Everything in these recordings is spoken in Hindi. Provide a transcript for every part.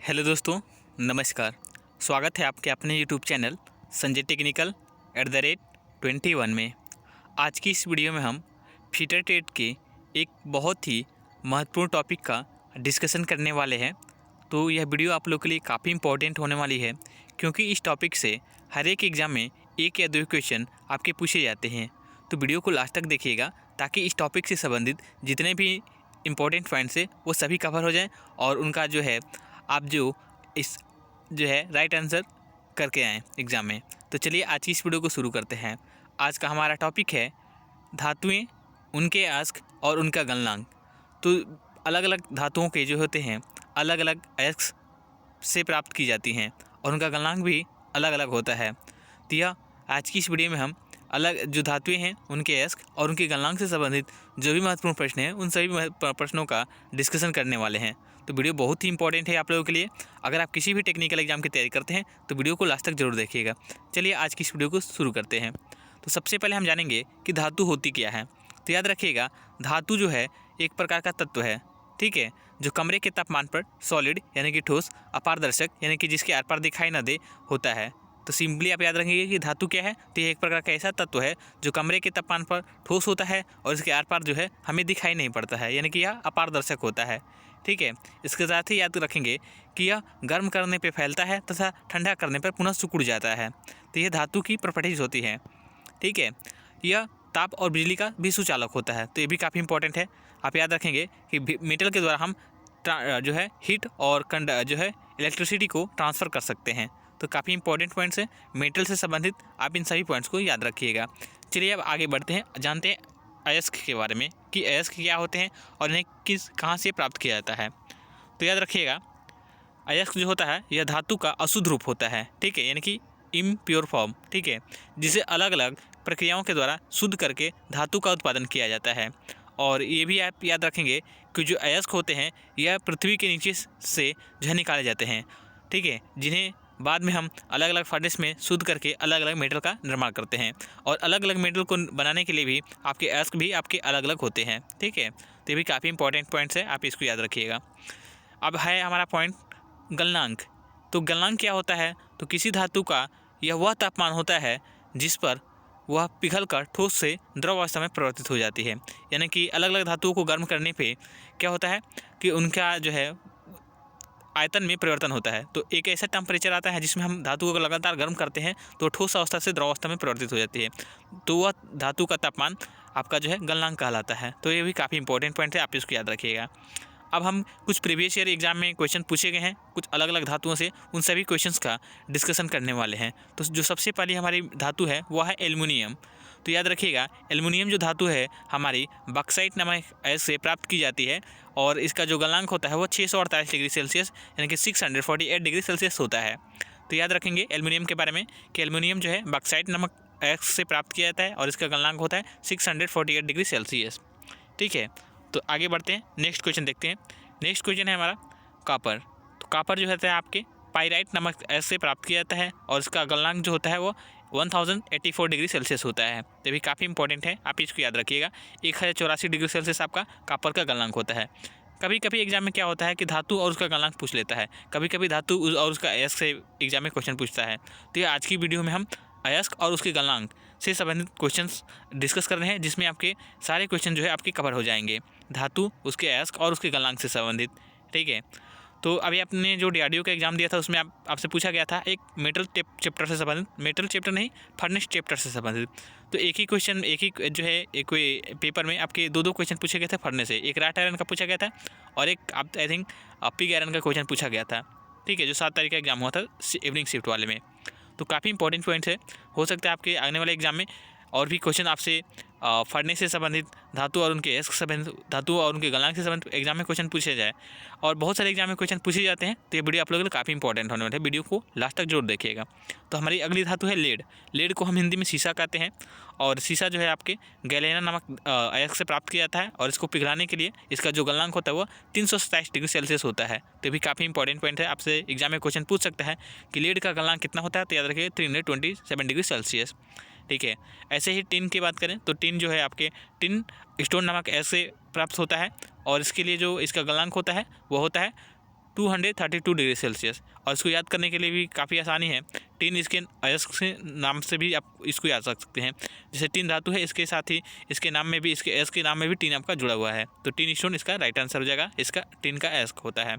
हेलो दोस्तों, नमस्कार। स्वागत है आपके अपने यूट्यूब चैनल संजय टेक्निकल @21 में। आज की इस वीडियो में हम फीटर टेट के एक बहुत ही महत्वपूर्ण टॉपिक का डिस्कशन करने वाले हैं। तो यह वीडियो आप लोग के लिए काफ़ी इंपॉर्टेंट होने वाली है, क्योंकि इस टॉपिक से हर एक एग्ज़ाम में एक या दो क्वेश्चन आपके पूछे जाते हैं। तो वीडियो को लास्ट तक देखिएगा, ताकि इस टॉपिक से संबंधित जितने भी इम्पोर्टेंट पॉइंट्स है वो सभी कवर हो जाएं और उनका जो है आप जो है राइट आंसर करके आएँ एग्ज़ाम में। तो चलिए आज की इस वीडियो को शुरू करते हैं। आज का हमारा टॉपिक है धातुएं, उनके अयस्क और उनका गलनांक। तो अलग अलग धातुओं के जो होते हैं अलग अलग अयस्क से प्राप्त की जाती हैं और उनका गलनांक भी अलग अलग होता है। तो यह आज की इस वीडियो में हम अलग जो धातुएं हैं उनके अयस्क और उनके गलनांक से संबंधित जो भी महत्वपूर्ण प्रश्न हैं उन सभी प्रश्नों का डिस्कशन करने वाले हैं। तो वीडियो बहुत ही इंपॉर्टेंट है आप लोगों के लिए। अगर आप किसी भी टेक्निकल एग्जाम की तैयारी करते हैं तो वीडियो को लास्ट तक जरूर देखिएगा। चलिए आज की इस वीडियो को शुरू करते हैं। तो सबसे पहले हम जानेंगे कि धातु होती क्या है। तो याद रखिएगा, धातु जो है एक प्रकार का तत्व है, ठीक है, जो कमरे के तापमान पर सॉलिड यानी कि ठोस, अपारदर्शक यानी कि जिसके आर पार दिखाई न दे होता है। तो सिंपली आप याद रखेंगे कि धातु क्या है। तो ये एक प्रकार का ऐसा तत्व है जो कमरे के तापमान पर ठोस होता है और इसके आर पार जो है हमें दिखाई नहीं पड़ता है, यानी कि यह अपारदर्शक होता है, ठीक है। इसके साथ ही याद रखेंगे कि यह गर्म करने पर फैलता है तथा ठंडा करने पर पुनः सिकुड़ जाता है। तो यह धातु की प्रॉपर्टीज होती है, ठीक है। यह ताप और बिजली का भी सुचालक होता है, तो ये भी काफ़ी इंपॉर्टेंट है। आप याद रखेंगे कि मेटल के द्वारा हम जो है हीट और जो है इलेक्ट्रिसिटी को ट्रांसफ़र कर सकते हैं। तो काफ़ी इंपॉर्टेंट पॉइंट्स हैं मेटल से संबंधित, आप इन सभी पॉइंट्स को याद रखिएगा। चलिए अब आगे बढ़ते हैं, जानते हैं अयस्क के बारे में कि अयस्क क्या होते हैं और इन्हें कहाँ से प्राप्त किया जाता है। तो याद रखिएगा, अयस्क जो होता है यह धातु का अशुद्ध रूप होता है, ठीक है, यानी कि इम्प्योर फॉर्म, ठीक है, जिसे अलग अलग प्रक्रियाओं के द्वारा शुद्ध करके धातु का उत्पादन किया जाता है। और ये भी आप याद रखेंगे कि जो अयस्क होते हैं यह पृथ्वी के नीचे से जो है निकाले जाते हैं, ठीक है, जिन्हें बाद में हम अलग अलग फर्नेस में शुद्ध करके अलग अलग मेटल का निर्माण करते हैं। और अलग अलग मेटल को बनाने के लिए भी आपके अयस्क भी आपके अलग अलग होते हैं, ठीक है। तो ये भी काफ़ी इंपॉर्टेंट पॉइंट्स है, आप इसको याद रखिएगा। अब है हमारा पॉइंट गलनांक। तो गलनांक क्या होता है? तो किसी धातु का यह वह तापमान होता है जिस पर वह पिघलकर ठोस से द्रव अवस्था में परिवर्तित हो जाती है। यानी कि अलग अलग धातुओं को गर्म करने पे क्या होता है कि उनका जो है आयतन में परिवर्तन होता है। तो एक ऐसा टेम्परेचर आता है जिसमें हम धातुओं को लगातार गर्म करते हैं तो ठोस अवस्था से द्रव अवस्था में परिवर्तित हो जाती है। तो वह धातु का तापमान आपका जो है गलनांक कहलाता है। तो ये भी काफ़ी इंपॉर्टेंट पॉइंट है, आप इसको याद रखिएगा। अब हम कुछ प्रीवियस ईयर एग्जाम में क्वेश्चन पूछे गए हैं कुछ अलग अलग धातुओं से, उन सभी क्वेश्चंस का डिस्कशन करने वाले हैं। तो जो सबसे पहली हमारी धातु है वह है एल्युमिनियम। तो याद रखिएगा, एल्युमिनियम जो धातु है हमारी बॉक्साइट नामक अयस्क से प्राप्त की जाती है और इसका जो गलनांक होता है वो 648 डिग्री सेल्सियस यानी कि 648 डिग्री सेल्सियस होता है। तो याद रखेंगे एल्युमिनियम के बारे में कि एल्युमिनियम जो है बॉक्साइट नामक अयस्क से प्राप्त किया जाता है और इसका गलनांक होता है 648 डिग्री सेल्सियस, ठीक है। तो आगे बढ़ते हैं, नेक्स्ट क्वेश्चन देखते हैं। नेक्स्ट क्वेश्चन है हमारा कापर। तो कापर जो होता है आपके पाइराइट नमक अयस्क से प्राप्त किया जाता है और इसका गलनांक जो होता है वो 1084 डिग्री सेल्सियस होता है। तो भी काफ़ी इंपॉर्टेंट है, आप इसको याद रखिएगा। 1084 डिग्री सेल्सियस आपका कापर का गलनांक होता है। कभी कभी एग्जाम में क्या होता है कि धातु और उसका गलनांक पूछ लेता है, कभी कभी धातु और उसका अयस्क से एग्जाम में क्वेश्चन पूछता है। तो ये आज की वीडियो में हम अयस्क और उसके गलनांक से संबंधित क्वेश्चंस डिस्कस कर रहे हैं, जिसमें आपके सारे क्वेश्चन जो है आपके कवर हो जाएंगे, धातु, उसके अयस्क और उसके गलनांक से संबंधित, ठीक है। तो अभी आपने जो डीआरडीओ का एग्जाम दिया था उसमें आपसे पूछा गया था एक मेटल चैप्टर से संबंधित, मेटल चैप्टर नहीं, फर्नेस चैप्टर से संबंधित। तो एक ही क्वेश्चन, एक ही जो है एक कोई पेपर में आपके दो क्वेश्चन पूछे गए थे फर्नेस से। एक राट आयरन का पूछा गया था और एक आप आई थिंक पिग आयरन का क्वेश्चन पूछा गया था, ठीक है, जो 7 तारीख का एग्जाम हुआ था इवनिंग शिफ्ट वाले में। तो काफ़ी इंपॉर्टेंट पॉइंट्स है, हो सकता है आपके आने वाले एग्जाम में और भी क्वेश्चन आपसे फर्नेस से संबंधित, धातु और उनके अयस्क से संबंधित, धातु और उनके गलनांक से संबंधित एग्जाम में क्वेश्चन पूछे जाए। और बहुत सारे एग्जाम में क्वेश्चन पूछे जाते हैं। तो ये वीडियो आप लोगों के लिए काफ़ी इंपॉर्टेंट होने वाला है, वीडियो को लास्ट तक जरूर देखिएगा। तो हमारी अगली धातु है लेड। लेड को हम हिंदी में सीसा कहते हैं और सीसा जो है आपके गैलेना नामक अयस्क से प्राप्त किया जाता है और इसको पिघलाने के लिए इसका जो गलनांक होता है वो 327 डिग्री सेल्सियस होता है। तो भी काफ़ी इंपॉर्टेंट पॉइंट है, आपसे एग्जाम में क्वेश्चन पूछ सकता है कि लेड का गलनांक कितना होता है। तो याद रखिए 327 डिग्री सेल्सियस, ठीक है। ऐसे ही टिन की बात करें तो टिन जो है आपके टिन स्टोन नामक अयस्क से प्राप्त होता है और इसके लिए जो इसका गलनांक होता है वो होता है 232 डिग्री सेल्सियस। और इसको याद करने के लिए भी काफ़ी आसानी है, टिन इसके अयस्क से नाम से भी आप इसको याद रख सकते हैं। जैसे टिन धातु है, इसके साथ ही इसके नाम में भी, इसके अयस्क के नाम में भी टिन आपका जुड़ा हुआ है, तो टिन स्टोन इसका राइट आंसर हो जाएगा, इसका टिन का अयस्क होता है।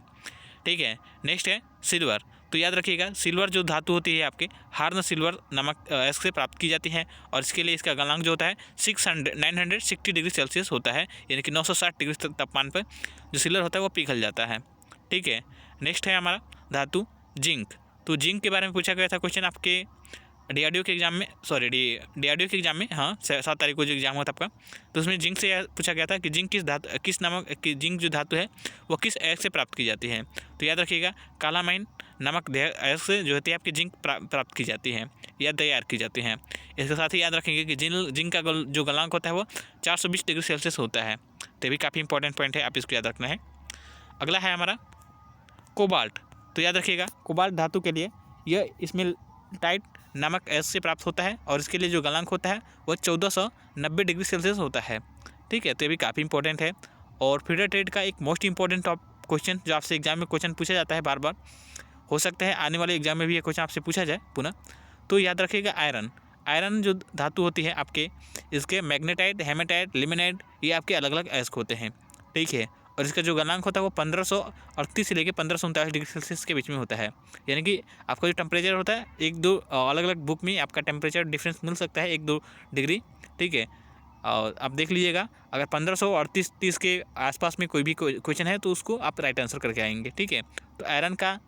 ठीक है, नेक्स्ट है सिल्वर। तो याद रखिएगा, सिल्वर जो धातु होती है आपके हार्न सिल्वर नामक अयस्क से प्राप्त की जाती है, और इसके लिए इसका गलनांक जो होता है 960 डिग्री सेल्सियस होता है, यानी कि 960 डिग्री तापमान पर जो सिल्वर होता है वो पिघल जाता है। ठीक है, नेक्स्ट है हमारा धातु जिंक। तो जिंक के बारे में पूछा गया था क्वेश्चन आपके डीआरडीओ के एग्जाम में, डीआरडीओ के एग्जाम में, हाँ 7 तारीख को जो एग्जाम हुआ था आपका, तो उसमें जिंक से पूछा गया था कि जिंक जिंक जो धातु है वो किस अयस्क से प्राप्त की जाती है। तो याद रखिएगा, कालामाइन नामक अयस्क से जो होती है आपकी जिंक प्राप्त की जाती है या तैयार की जाती है। इसके साथ ही याद रखेंगे कि जिंक का जो गलनांक होता है वो 420 डिग्री सेल्सियस होता है। तो ये भी काफ़ी इंपॉर्टेंट पॉइंट है, आप इसको याद रखना है। अगला है हमारा कोबाल्ट। तो याद रखिएगा, कोबाल्ट धातु के लिए यह इसमें टाइट नामक अयस्क से प्राप्त होता है, और इसके लिए जो गलनांक होता है वो 1490 डिग्री सेल्सियस होता है। ठीक है, तो ये भी काफ़ी इंपॉर्टेंट है। और फीडर ट्रेड का एक मोस्ट इंपॉर्टेंट क्वेश्चन जो आपसे एग्जाम में क्वेश्चन पूछा जाता है बार बार, हो सकता है आने वाले एग्जाम में भी ये क्वेश्चन आपसे पूछा जाए पुनः। तो याद रखिएगा, आयरन जो धातु होती है आपके, इसके मैग्नेटाइट, हेमेटाइट, लिमोनाइट, ये आपके अलग अलग अयस्क होते हैं। ठीक है, और इसका जो गलनांक होता है वो 1538 से लेकर 1539 डिग्री सेल्सियस के बीच में होता है। यानी कि आपका जो टेम्परेचर होता है, 1-2 अलग अलग बुक में आपका टेम्परेचर डिफरेंस मिल सकता है 1-2 डिग्री। ठीक है, और आप देख लीजिएगा, अगर 1538-30 के आसपास में कोई भी क्वेश्चन है तो उसको आप राइट आंसर करके आएंगे। ठीक है, तो आयरन का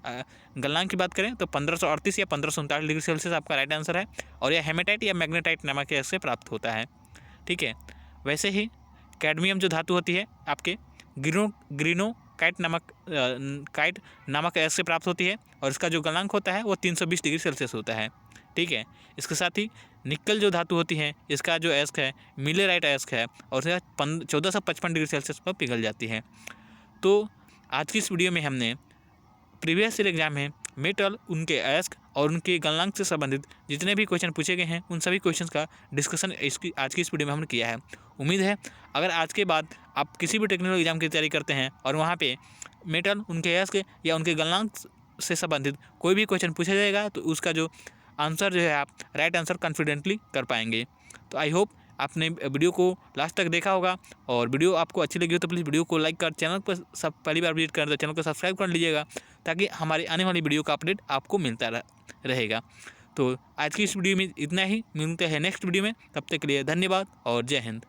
गलनांक की बात करें तो 1538 या 1539 डिग्री सेल्सियस आपका राइट आंसर है, और यह हेमेटाइट या मैग्नेटाइट नामक के से प्राप्त होता है। ठीक है, वैसे ही कैडमियम जो धातु होती है आपके ग्रीनोकाइट नामक अयस्क से प्राप्त होती है, और इसका जो गलनांक होता है वो 320 डिग्री सेल्सियस होता है। ठीक है, इसके साथ ही निकल जो धातु होती है, इसका जो अयस्क है मिलेराइट अयस्क है, और इसका 1455 डिग्री सेल्सियस पर पिघल जाती है। तो आज की इस वीडियो में हमने प्रीवियस ईयर एग्जाम में मेटल, उनके अयस्क और उनके गलनांक से संबंधित जितने भी क्वेश्चन पूछे गए हैं उन सभी क्वेश्चंस का डिस्कशन आज की इस वीडियो में हमने किया है। उम्मीद है अगर आज के बाद आप किसी भी टेक्निकल एग्जाम की तैयारी करते हैं और वहाँ पे मेटल, उनके अयस्क या उनके गलनांक से संबंधित कोई भी क्वेश्चन पूछा जाएगा तो उसका जो आंसर जो है आप राइट आंसर कॉन्फिडेंटली कर पाएंगे। तो आई होप आपने वीडियो को लास्ट तक देखा होगा, और वीडियो आपको अच्छी लगी हो तो प्लीज़ वीडियो को लाइक कर, चैनल पर सब पहली बार विजिट करें तो चैनल को सब्सक्राइब कर लीजिएगा, ताकि हमारी आने वाली वीडियो का अपडेट आपको मिलता रहेगा। तो आज की इस वीडियो में इतना ही, मिलते हैं नेक्स्ट वीडियो में, तब तक के लिए धन्यवाद और जय हिंद।